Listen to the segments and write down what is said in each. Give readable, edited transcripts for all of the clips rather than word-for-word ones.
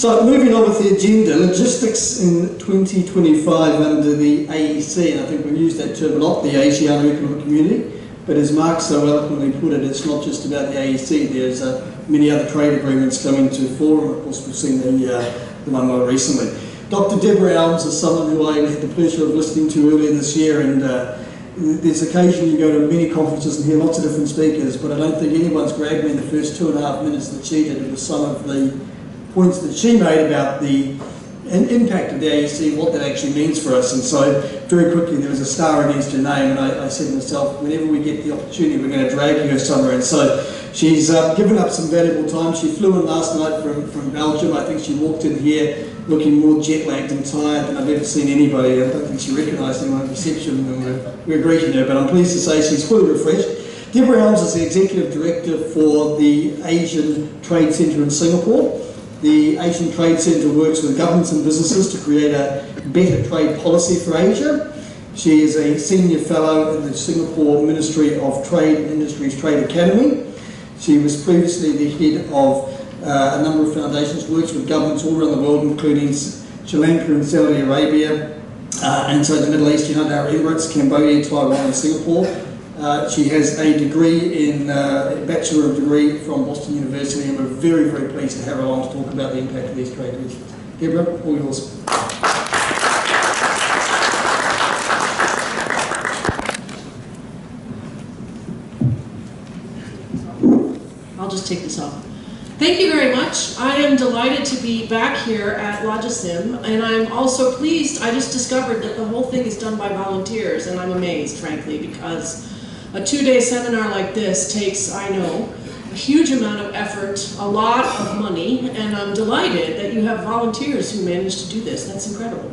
So moving on with the agenda, logistics in 2025 under the AEC, and I think we've used that term a lot, the ASEAN Economic Community, but as Mark so eloquently put it, it's not just about the AEC, there's many other trade agreements coming to fore, and of course we've seen the one more recently. Dr. Deborah Elms is someone who I had the pleasure of listening to earlier this year, and there's occasion you go to many conferences and hear lots of different speakers, but I don't think anyone's grabbed me in the first 2.5 minutes that she did. It was some of the points that she made about the impact of the AEC, what that actually means for us. And so very quickly there was a star against her name, and I said to myself, whenever we get the opportunity we're going to drag her somewhere. And so she's given up some valuable time. She flew in last night from Belgium. I think she walked in here looking more jet lagged and tired than I've ever seen anybody. I don't think she recognised anyone at reception when we were greeting her, but I'm pleased to say she's fully refreshed. Deborah Elms is the Executive Director for the Asian Trade Centre in Singapore. The Asian Trade Centre works with governments and businesses to create a better trade policy for Asia. She is a Senior Fellow in the Singapore Ministry of Trade and Industries Trade Academy. She was previously the head of a number of foundations, works with governments all around the world, including Sri Lanka and Saudi Arabia, and so the Middle East, United Arab Emirates, Cambodia, Taiwan and Singapore. She has a degree in, a Bachelor degree from Boston University, and we're very, very pleased to have her on to talk about the impact of these trade relations. Deborah, all yours. I'll just take this off. Thank you very much. I am delighted to be back here at LOGISIM, and I'm also pleased. I just discovered that the whole thing is done by volunteers, and I'm amazed, frankly, because a 2-day seminar like this takes, I know, a huge amount of effort, a lot of money, and I'm delighted that you have volunteers who managed to do this. That's incredible.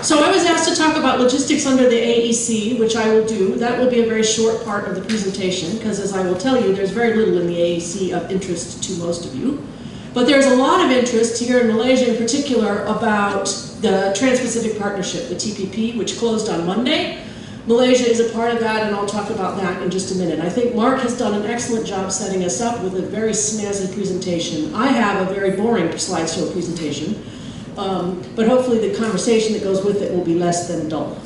So I was asked to talk about logistics under the AEC, which I will do. That will be a very short part of the presentation, because as I will tell you, there's very little in the AEC of interest to most of you. But there's a lot of interest here in Malaysia in particular about the Trans-Pacific Partnership, the TPP, which closed on Monday. Malaysia is a part of that, and I'll talk about that in just a minute. I think Mark has done an excellent job setting us up with a very snazzy presentation. I have a very boring slideshow presentation. But hopefully the conversation that goes with it will be less than dull.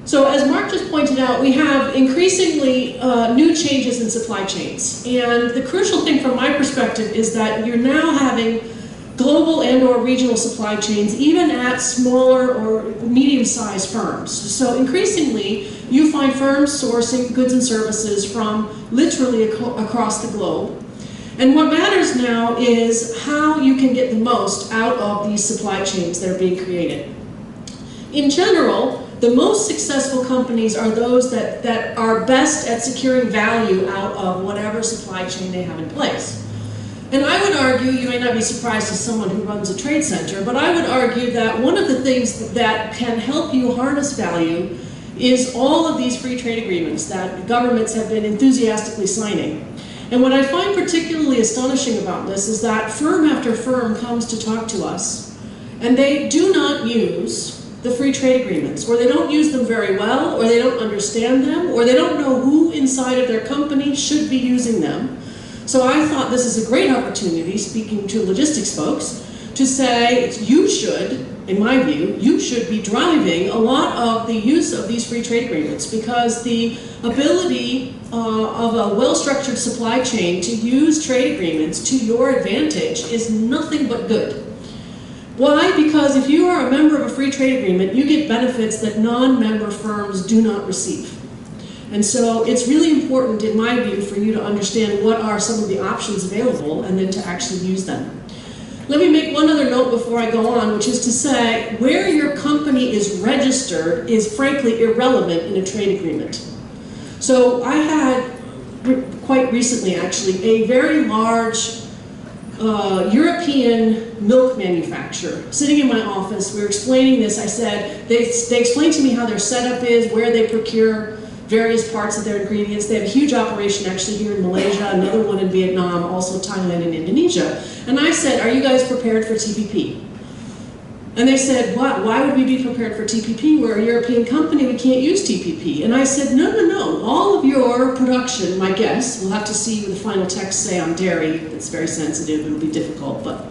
So as Mark just pointed out, we have increasingly new changes in supply chains. And the crucial thing from my perspective is that you're now having global and or regional supply chains, even at smaller or medium-sized firms. So increasingly, you find firms sourcing goods and services from literally across the globe. And what matters now is how you can get the most out of these supply chains that are being created. In general, the most successful companies are those that are best at securing value out of whatever supply chain they have in place. And I would argue, you may not be surprised as someone who runs a trade center, but I would argue that one of the things that can help you harness value is all of these free trade agreements that governments have been enthusiastically signing. And what I find particularly astonishing about this is that firm after firm comes to talk to us, and they do not use the free trade agreements, or they don't use them very well, or they don't understand them, or they don't know who inside of their company should be using them. So I thought this is a great opportunity, speaking to logistics folks, to say you should, in my view, you should be driving a lot of the use of these free trade agreements, because the ability of a well-structured supply chain to use trade agreements to your advantage is nothing but good. Why? Because if you are a member of a free trade agreement, you get benefits that non-member firms do not receive. And so it's really important, in my view, for you to understand what are some of the options available and then to actually use them. Let me make one other note before I go on, which is to say where your company is registered is frankly irrelevant in a trade agreement. So I had, quite recently actually, a very large European milk manufacturer sitting in my office. We were explaining this. I said, they explained to me how their setup is, where they procure various parts of their ingredients. They have a huge operation actually here in Malaysia, another one in Vietnam, also Thailand and Indonesia. And I said, are you guys prepared for TPP? And they said, why would we be prepared for TPP? We're a European company, we can't use TPP. And I said, no, all of your production, my guess, we'll have to see what the final text say on dairy, it's very sensitive, it'll be difficult, but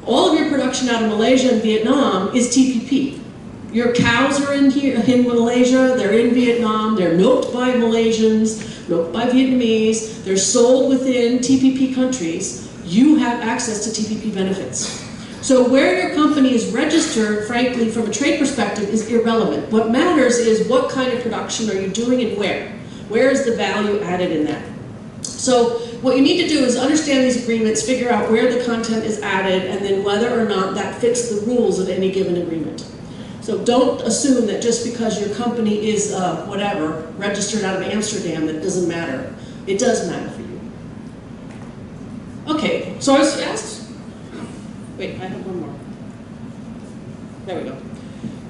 all of your production out of Malaysia and Vietnam is TPP. Your cows are in Malaysia, they're in Vietnam, they're milked by Malaysians, milked by Vietnamese, they're sold within TPP countries. You have access to TPP benefits. So where your company is registered, frankly, from a trade perspective, is irrelevant. What matters is what kind of production are you doing and where. Where is the value added in that? So what you need to do is understand these agreements, figure out where the content is added, and then whether or not that fits the rules of any given agreement. So don't assume that just because your company is, whatever, registered out of Amsterdam, that it doesn't matter. It does matter for you. Okay, so I was asked, wait, I have one more. There we go.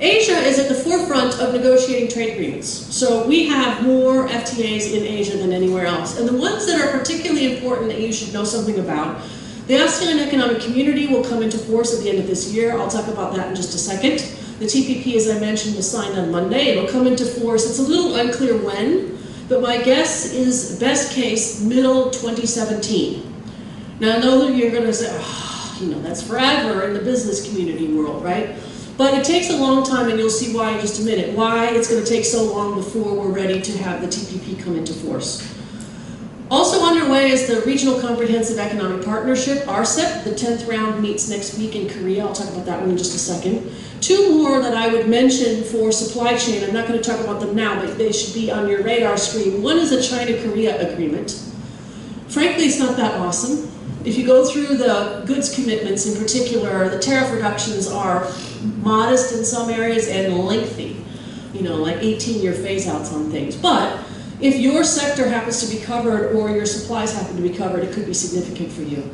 Asia is at the forefront of negotiating trade agreements. So we have more FTAs in Asia than anywhere else. And the ones that are particularly important that you should know something about, the ASEAN Economic Community will come into force at the end of this year. I'll talk about that in just a second. The TPP, as I mentioned, was signed on Monday. It'll come into force. It's a little unclear when, but my guess is best case middle 2017. Now I know that you're going to say, that's forever in the business community world, right? But it takes a long time, and you'll see why in just a minute, why it's going to take so long before we're ready to have the TPP come into force. Also underway is the Regional Comprehensive Economic Partnership, RCEP. The 10th round meets next week in Korea. I'll talk about that one in just a second. Two more that I would mention for supply chain. I'm not going to talk about them now, but they should be on your radar screen. One is a China-Korea agreement. Frankly, it's not that awesome. If you go through the goods commitments in particular, the tariff reductions are modest in some areas and lengthy, like 18-year phase-outs on things. But if your sector happens to be covered or your supplies happen to be covered, it could be significant for you.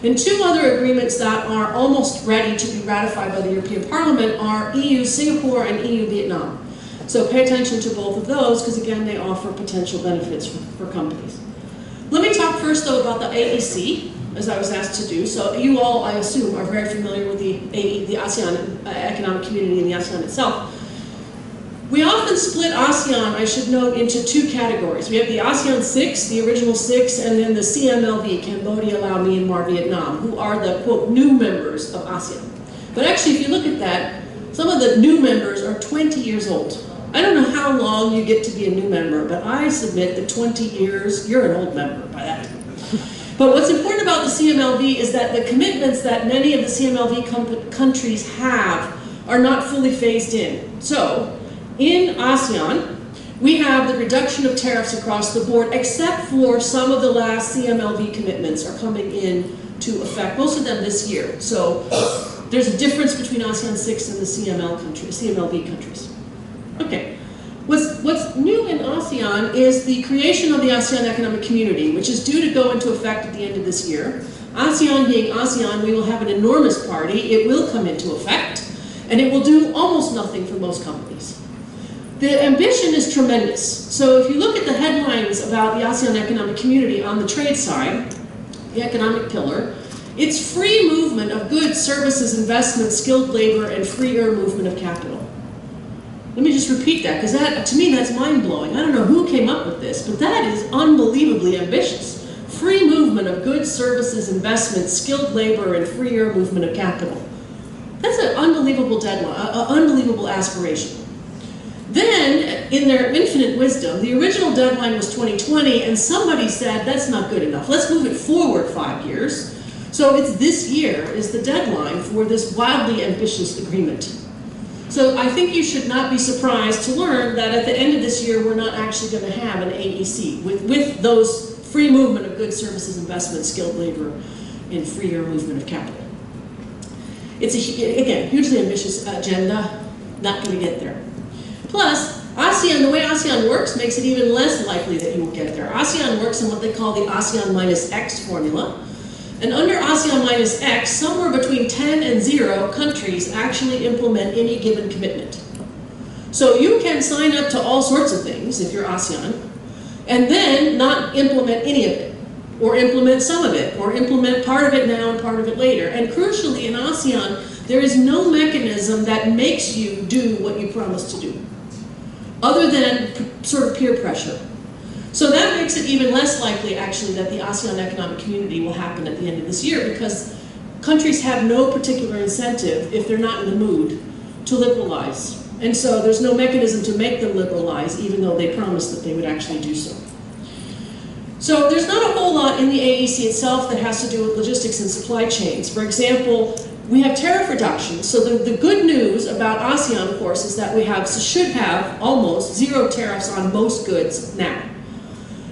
And two other agreements that are almost ready to be ratified by the European Parliament are EU-Singapore and EU-Vietnam. So pay attention to both of those because, again, they offer potential benefits for companies. Let me talk first, though, about the AEC, as I was asked to do. So you all, I assume, are very familiar with the ASEAN Economic Community and the ASEAN itself. We often split ASEAN, I should note, into two categories. We have the ASEAN 6, the original 6, and then the CMLV, Cambodia, Laos, Myanmar, Vietnam, who are the, quote, new members of ASEAN. But actually, if you look at that, some of the new members are 20 years old. I don't know how long you get to be a new member, but I submit that 20 years, you're an old member by that time. But what's important about the CMLV is that the commitments that many of the CMLV countries have are not fully phased in. So, in ASEAN, we have the reduction of tariffs across the board, except for some of the last CMLV commitments are coming into effect, most of them this year. So, there's a difference between ASEAN 6 and the CMLV countries. Okay. What's new in ASEAN is the creation of the ASEAN Economic Community, which is due to go into effect at the end of this year. ASEAN being ASEAN, we will have an enormous party. It will come into effect, and it will do almost nothing for most companies. The ambition is tremendous. So if you look at the headlines about the ASEAN Economic Community on the trade side, the economic pillar, it's free movement of goods, services, investments, skilled labor, and freer movement of capital. Let me just repeat that, because that, to me, that's mind-blowing. I don't know who came up with this, but that is unbelievably ambitious. Free movement of goods, services, investments, skilled labor, and freer movement of capital. That's an unbelievable deadline, an unbelievable aspiration. Then, in their infinite wisdom, the original deadline was 2020, and somebody said, that's not good enough. Let's move it forward 5 years. So it's this year is the deadline for this wildly ambitious agreement. So I think you should not be surprised to learn that at the end of this year, we're not actually going to have an AEC with those free movement of goods, services, investments, skilled labor, and freer movement of capital. It's, again, hugely ambitious agenda, not going to get there. Plus, ASEAN, the way ASEAN works makes it even less likely that you will get there. ASEAN works in what they call the ASEAN minus X formula. And under ASEAN minus X, somewhere between 10 and 0 countries actually implement any given commitment. So you can sign up to all sorts of things if you're ASEAN, and then not implement any of it, or implement some of it, or implement part of it now and part of it later. And crucially in ASEAN, There is no mechanism that makes you do what you promised to do, other than sort of peer pressure. So that makes it even less likely, actually, that the ASEAN Economic Community will happen at the end of this year, because countries have no particular incentive, if they're not in the mood, to liberalize. And so there's no mechanism to make them liberalize, even though they promised that they would actually do so. So there's not a whole lot in the AEC itself that has to do with logistics and supply chains. For example, we have tariff reductions. So the good news about ASEAN, of course, is that we should have almost zero tariffs on most goods now.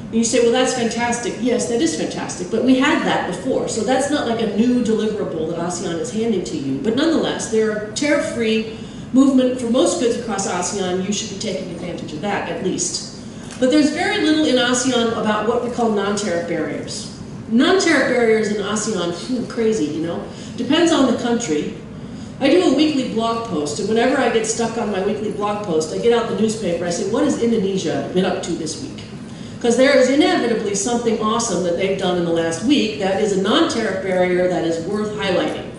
And you say, well, that's fantastic. Yes, that is fantastic, but we had that before. So that's not like a new deliverable that ASEAN is handing to you. But nonetheless, there are tariff-free movement for most goods across ASEAN. You should be taking advantage of that, at least. But there's very little in ASEAN about what we call non-tariff barriers. Non-tariff barriers in ASEAN, crazy, you know. Depends on the country. I do a weekly blog post, and whenever I get stuck on my weekly blog post, I get out the newspaper, I say, what has Indonesia been up to this week? Because there is inevitably something awesome that they've done in the last week that is a non-tariff barrier that is worth highlighting.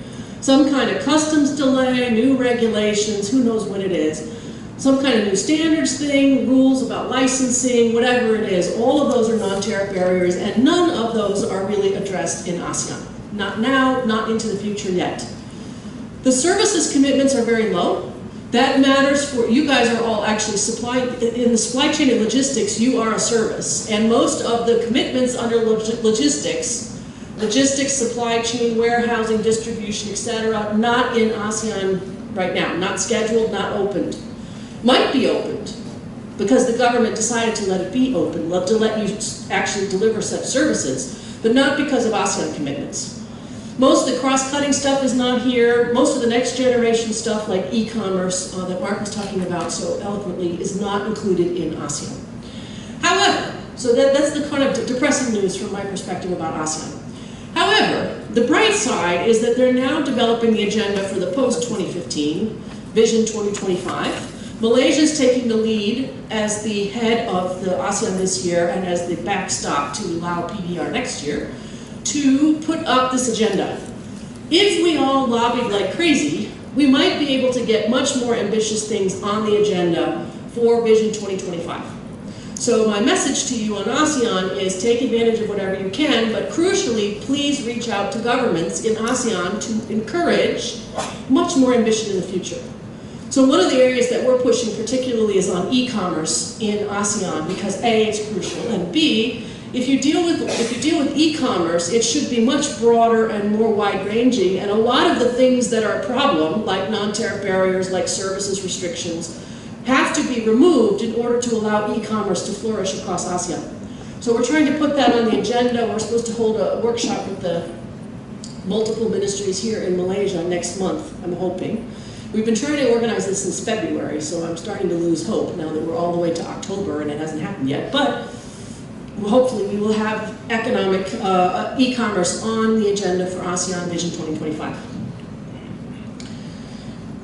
Some kind of customs delay, new regulations, who knows what it is. Some kind of new standards thing, rules about licensing, whatever it is, all of those are non-tariff barriers, and none of those are really addressed in ASEAN. Not now, not into the future yet. The services commitments are very low. That matters for, you guys are all actually in the supply chain and logistics, you are a service. And most of the commitments under logistics, supply chain, warehousing, distribution, etc., not in ASEAN right now, not scheduled, not opened. Might be opened, because the government decided to let it be open, to let you actually deliver such services, but not because of ASEAN commitments. Most of the cross-cutting stuff is not here. Most of the next generation stuff, like e-commerce, that Mark was talking about so eloquently, is not included in ASEAN. However, so that's the kind of depressing news from my perspective about ASEAN. However, the bright side is that they're now developing the agenda for the post-2015, Vision 2025. Malaysia is taking the lead as the head of the ASEAN this year and as the backstop to allow PDR next year to put up this agenda. If we all lobbied like crazy, we might be able to get much more ambitious things on the agenda for Vision 2025. So my message to you on ASEAN is take advantage of whatever you can, but crucially, please reach out to governments in ASEAN to encourage much more ambition in the future. So one of the areas that we're pushing particularly is on e-commerce in ASEAN, because A, it's crucial, and B, if you deal with e-commerce, it should be much broader and more wide-ranging, and a lot of the things that are a problem, like non-tariff barriers, like services restrictions, have to be removed in order to allow e-commerce to flourish across ASEAN. So we're trying to put that on the agenda. We're supposed to hold a workshop with the multiple ministries here in Malaysia next month, I'm hoping. We've been trying to organize this since February, so I'm starting to lose hope now that we're all the way to October and it hasn't happened yet. But hopefully we will have economic e-commerce on the agenda for ASEAN Vision 2025.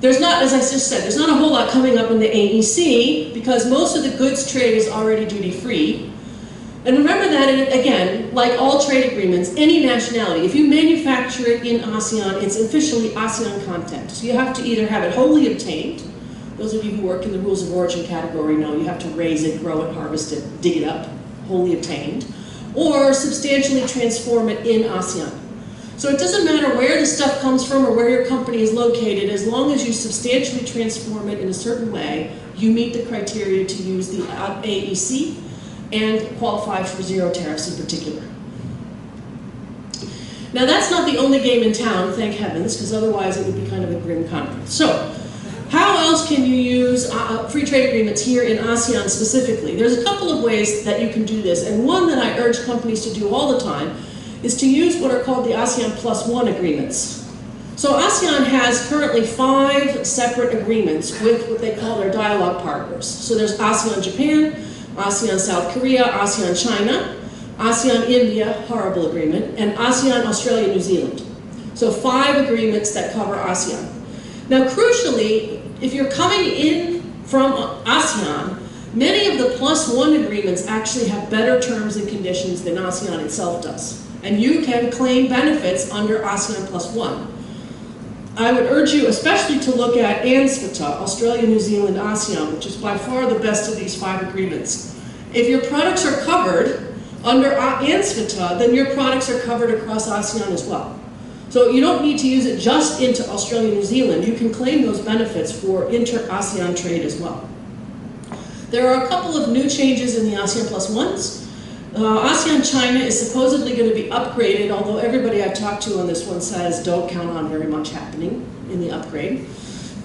There's not, as I just said, there's not a whole lot coming up in the AEC because most of the goods trade is already duty-free. And remember that, again, like all trade agreements, any nationality, if you manufacture it in ASEAN, it's officially ASEAN content. So you have to either have it wholly obtained. Those of you who work in the rules of origin category know you have to raise it, grow it, harvest it, dig it up, wholly obtained, or substantially transform it in ASEAN. So it doesn't matter where the stuff comes from or where your company is located, as long as you substantially transform it in a certain way, you meet the criteria to use the AEC and qualify for zero tariffs in particular. Now that's not the only game in town, thank heavens, because otherwise it would be kind of a grim conference. So, how else can you use free trade agreements here in ASEAN specifically? There's a couple of ways that you can do this, and one that I urge companies to do all the time is to use what are called the ASEAN +1 agreements. So ASEAN has currently 5 separate agreements with what they call their dialogue partners. So there's ASEAN Japan, ASEAN South Korea, ASEAN China, ASEAN India, horrible agreement, and ASEAN Australia New Zealand. So 5 agreements that cover ASEAN. Now crucially, if you're coming in from ASEAN, many of the +1 agreements actually have better terms and conditions than ASEAN itself does. And you can claim benefits under ASEAN +1. I would urge you especially to look at ANSFTA, Australia, New Zealand, ASEAN, which is by far the best of these 5 agreements. If your products are covered under ANSFTA, then your products are covered across ASEAN as well. So you don't need to use it just into Australia, New Zealand. You can claim those benefits for inter-ASEAN trade as well. There are a couple of new changes in the ASEAN Plus Ones. ASEAN China is supposedly going to be upgraded, although everybody I've talked to on this one says don't count on very much happening in the upgrade.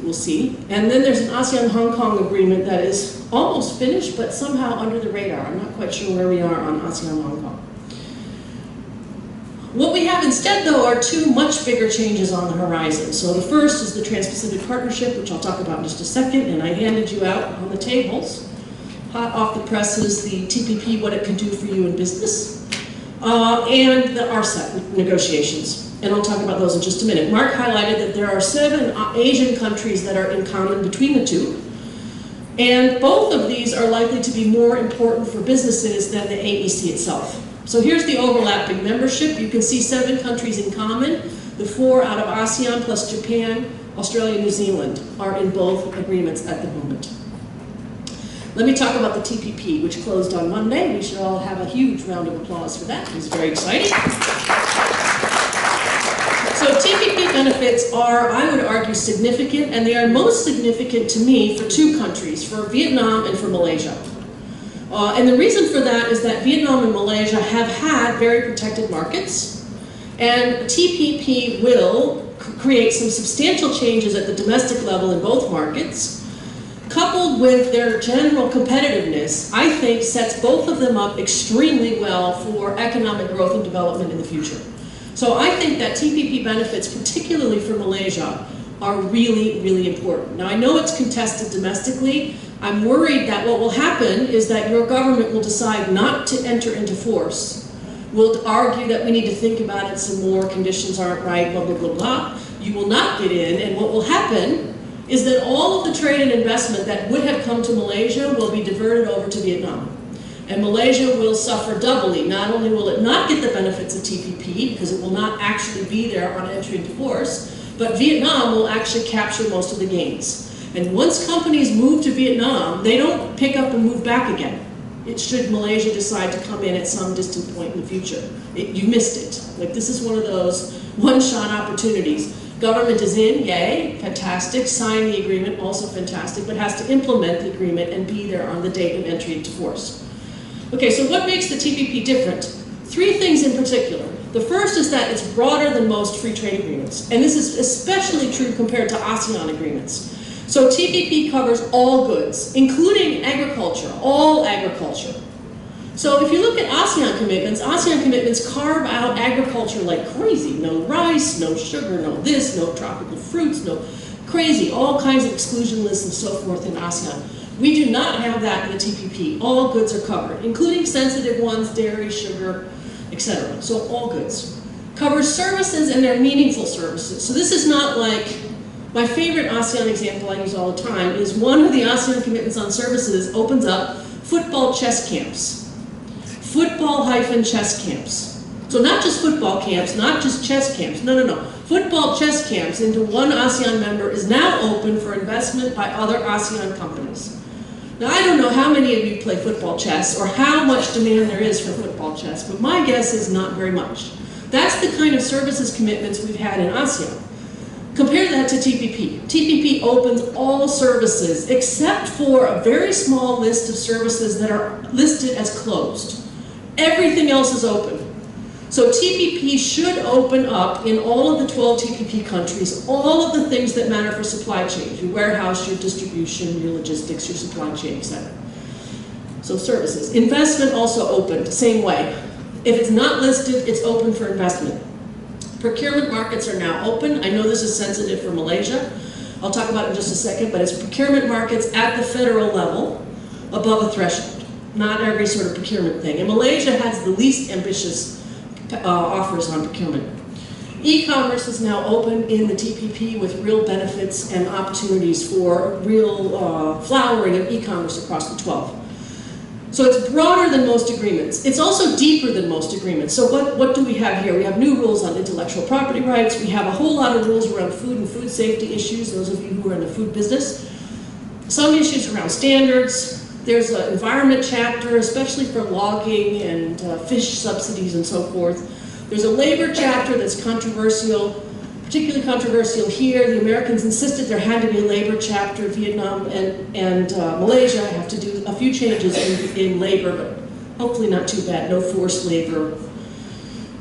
We'll see. And then there's an ASEAN Hong Kong agreement that is almost finished, but somehow under the radar. I'm not quite sure where we are on ASEAN Hong Kong. What we have instead, though, are 2 much bigger changes on the horizon. So the first is the Trans-Pacific Partnership, which I'll talk about in just a second, and I handed you out on the tables, hot off the presses, the TPP, what it can do for you in business, and the RCEP negotiations. And I'll talk about those in just a minute. Mark highlighted that there are 7 Asian countries that are in common between the 2, and both of these are likely to be more important for businesses than the AEC itself. So here's the overlapping membership. You can see 7 countries in common. The 4 out of ASEAN plus Japan, Australia, New Zealand are in both agreements at the moment. Let me talk about the TPP, which closed on Monday. We should all have a huge round of applause for that. It was very exciting. So TPP benefits are, I would argue, significant, and they are most significant to me for 2 countries, for Vietnam and for Malaysia. And the reason for that is that Vietnam and Malaysia have had very protected markets, and TPP will create some substantial changes at the domestic level in both markets. Coupled with their general competitiveness, I think sets both of them up extremely well for economic growth and development in the future. So I think that TPP benefits, particularly for Malaysia, are really, really important. Now I know it's contested domestically. I'm worried that what will happen is that your government will decide not to enter into force. Will argue that we need to think about it some more, conditions aren't right, blah, blah, blah, blah. You will not get in, and what will happen is that all of the trade and investment that would have come to Malaysia will be diverted over to Vietnam. And Malaysia will suffer doubly. Not only will it not get the benefits of TPP, because it will not actually be there on entry into force, but Vietnam will actually capture most of the gains. And once companies move to Vietnam, they don't pick up and move back again. It should Malaysia decide to come in at some distant point in the future. You missed it. Like, this is one of those one-shot opportunities. Government is in, yay, fantastic. Sign the agreement, also fantastic, but has to implement the agreement and be there on the date of entry into force. Okay, so what makes the TPP different? 3 things in particular. The first is that it's broader than most free trade agreements, and this is especially true compared to ASEAN agreements. So TPP covers all goods, including agriculture, all agriculture. So if you look at ASEAN commitments carve out agriculture like crazy. No rice, no sugar, no this, no tropical fruits, no crazy, all kinds of exclusion lists and so forth in ASEAN. We do not have that in the TPP. All goods are covered, including sensitive ones, dairy, sugar, etc. So all goods. Covers services, and they're meaningful services. So this is not like, my favorite ASEAN example I use all the time is one of the ASEAN commitments on services opens up football chess camps. Football-chess camps. So not just football camps, not just chess camps, no. Football chess camps into one ASEAN member is now open for investment by other ASEAN companies. Now I don't know how many of you play football chess or how much demand there is for football chess, but my guess is not very much. That's the kind of services commitments we've had in ASEAN. Compare that to TPP. TPP opens all services except for a very small list of services that are listed as closed. Everything else is open. So TPP should open up in all of the 12 TPP countries all of the things that matter for supply chain, your warehouse, your distribution, your logistics, your supply chain, etc. So services. Investment also open, same way. If it's not listed, it's open for investment. Procurement markets are now open. I know this is sensitive for Malaysia. I'll talk about it in just a second, but it's procurement markets at the federal level above a threshold. Not every sort of procurement thing. And Malaysia has the least ambitious offers on procurement. E-commerce is now open in the TPP with real benefits and opportunities for real flowering of e-commerce across the 12. So it's broader than most agreements. It's also deeper than most agreements. So what do we have here? We have new rules on intellectual property rights. We have a whole lot of rules around food and food safety issues, those of you who are in the food business. Some issues around standards. There's an environment chapter, especially for logging and fish subsidies and so forth. There's a labor chapter that's controversial, particularly controversial here. The Americans insisted there had to be a labor chapter. Vietnam and Malaysia have to do a few changes in labor, but hopefully not too bad, no forced labor.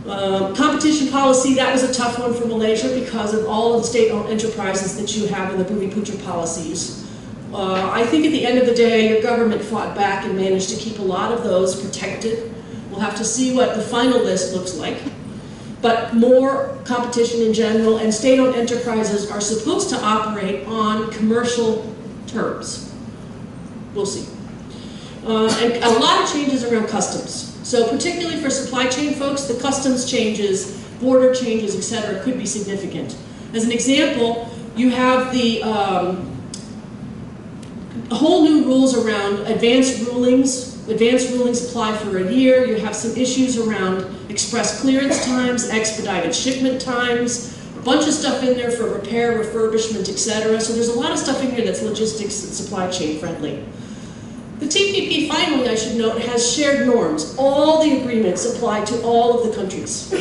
Competition policy, that was a tough one for Malaysia because of all of the state-owned enterprises that you have in the Bumi Putra policies. I think at the end of the day, your government fought back and managed to keep a lot of those protected. We'll have to see what the final list looks like. But more competition in general, and state-owned enterprises are supposed to operate on commercial terms. We'll see. And a lot of changes around customs. So particularly for supply chain folks, the customs changes, border changes, etc., could be significant. As an example, you have the whole new rules around advanced rulings. Advanced rulings apply for a year. You have some issues around express clearance times, expedited shipment times, a bunch of stuff in there for repair, refurbishment, etc. So there's a lot of stuff in here that's logistics and supply chain friendly. The TPP, finally, I should note, has shared norms. All the agreements apply to all of the countries.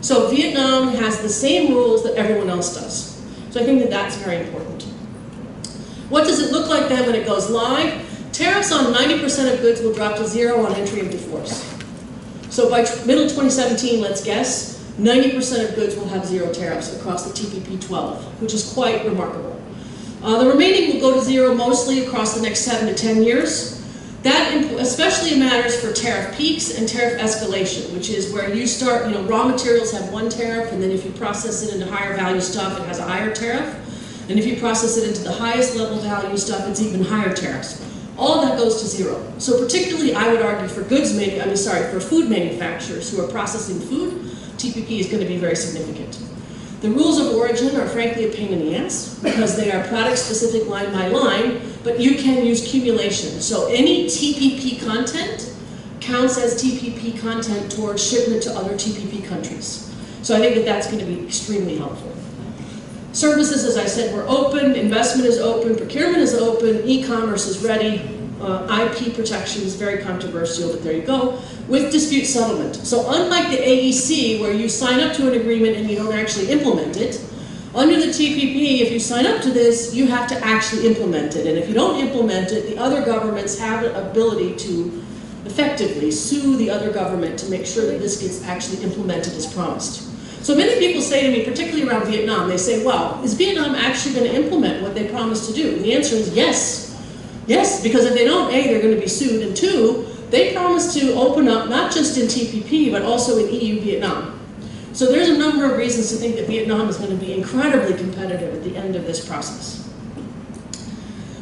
So Vietnam has the same rules that everyone else does. So I think that that's very important. What does it look like then when it goes live? Tariffs on 90% of goods will drop to 0 on entry into force. So by middle 2017, let's guess, 90% of goods will have 0 tariffs across the TPP 12, which is quite remarkable. The remaining will go to 0 mostly across the next 7 to 10 years. That especially matters for tariff peaks and tariff escalation, which is where you start, raw materials have 1 tariff, and then if you process it into higher value stuff, it has a higher tariff. And if you process it into the highest level value stuff, it's even higher tariffs. All of that goes to 0. So particularly, I would argue for for food manufacturers who are processing food, TPP is going to be very significant. The rules of origin are frankly a pain in the ass because they are product specific line by line, but you can use cumulation. So any TPP content counts as TPP content towards shipment to other TPP countries. So I think that that's going to be extremely helpful. Services, as I said, were open, investment is open, procurement is open, e-commerce is ready, IP protection is very controversial, but there you go, with dispute settlement. So unlike the AEC, where you sign up to an agreement and you don't actually implement it, under the TPP, if you sign up to this, you have to actually implement it. And if you don't implement it, the other governments have an ability to effectively sue the other government to make sure that this gets actually implemented as promised. So many people say to me, particularly around Vietnam, they say, well, is Vietnam actually going to implement what they promised to do? And the answer is yes. Yes, because if they don't, A, they're going to be sued, and 2, they promised to open up not just in TPP, but also in EU Vietnam. So there's a number of reasons to think that Vietnam is going to be incredibly competitive at the end of this process.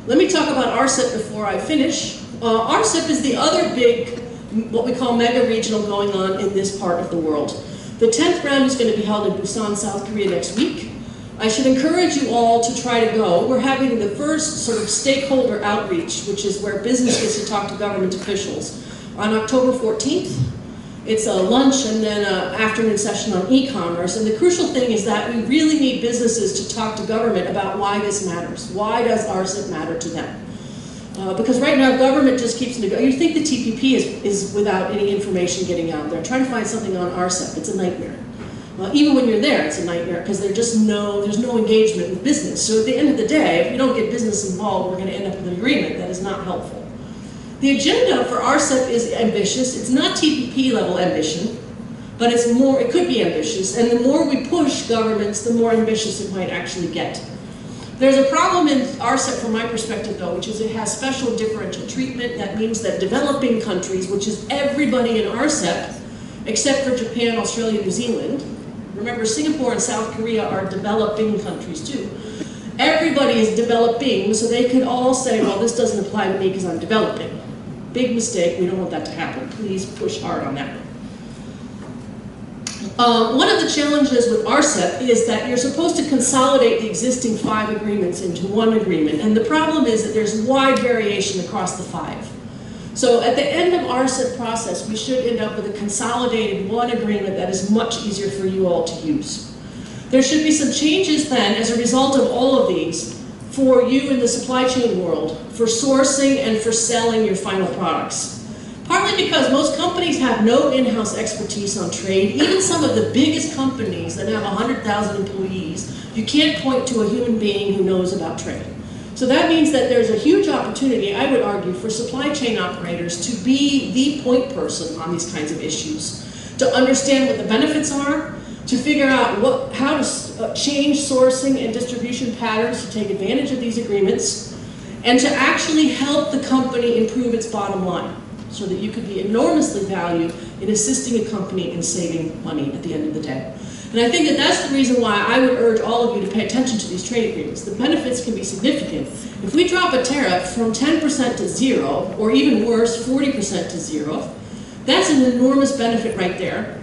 Let me talk about RCEP before I finish. RCEP is the other big, what we call mega regional going on in this part of the world. The 10th round is going to be held in Busan, South Korea next week. I should encourage you all to try to go. We're having the first sort of stakeholder outreach, which is where business gets to talk to government officials, on October 14th. It's a lunch and then an afternoon session on e-commerce. And the crucial thing is that we really need businesses to talk to government about why this matters. Why does RCEP matter to them? Because right now, government just keeps negotiating. You think the TPP is without any information getting out there. Trying to find something on RCEP, it's a nightmare. Even when you're there, it's a nightmare because there's no engagement with business. So at the end of the day, if you don't get business involved, we're going to end up with an agreement that is not helpful. The agenda for RCEP is ambitious. It's not TPP level ambition, but it's more. It could be ambitious. And the more we push governments, the more ambitious it might actually get. There's a problem in RCEP from my perspective, though, which is it has special differential treatment. That means that developing countries, which is everybody in RCEP, except for Japan, Australia, New Zealand. Remember, Singapore and South Korea are developing countries, too. Everybody is developing, so they could all say, well, this doesn't apply to me because I'm developing. Big mistake. We don't want that to happen. Please push hard on that. One of the challenges with RCEP is that you're supposed to consolidate the existing 5 agreements into one agreement. And the problem is that there's wide variation across the 5. So at the end of our process, we should end up with a consolidated one agreement that is much easier for you all to use. There should be some changes then as a result of all of these for you in the supply chain world, for sourcing and for selling your final products. Partly because most companies have no in-house expertise on trade. Even some of the biggest companies that have 100,000 employees, you can't point to a human being who knows about trade. So that means that there's a huge opportunity, I would argue, for supply chain operators to be the point person on these kinds of issues, to understand what the benefits are, to figure out how to change sourcing and distribution patterns to take advantage of these agreements, and to actually help the company improve its bottom line, so that you could be enormously valued in assisting a company in saving money at the end of the day. And I think that that's the reason why I would urge all of you to pay attention to these trade agreements. The benefits can be significant. If we drop a tariff from 10% to 0, or even worse, 40% to 0, that's an enormous benefit right there.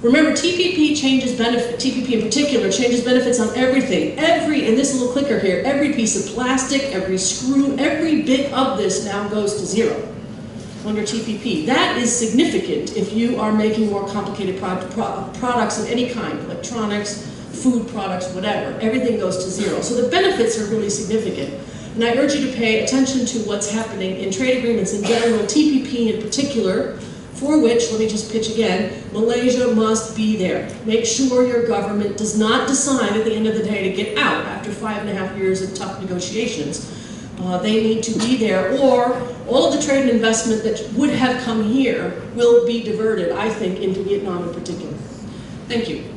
Remember, TPP changes benefit, TPP in particular, changes benefits on everything. In this little clicker here, every piece of plastic, every screw, every bit of this now goes to 0 under TPP. That is significant if you are making more complicated products of any kind, electronics, food products, whatever. Everything goes to 0. So the benefits are really significant. And I urge you to pay attention to what's happening in trade agreements in general, TPP in particular, for which, let me just pitch again, Malaysia must be there. Make sure your government does not decide at the end of the day to get out after 5.5 years of tough negotiations. They need to be there, or all of the trade and investment that would have come here will be diverted, I think, into Vietnam in particular. Thank you.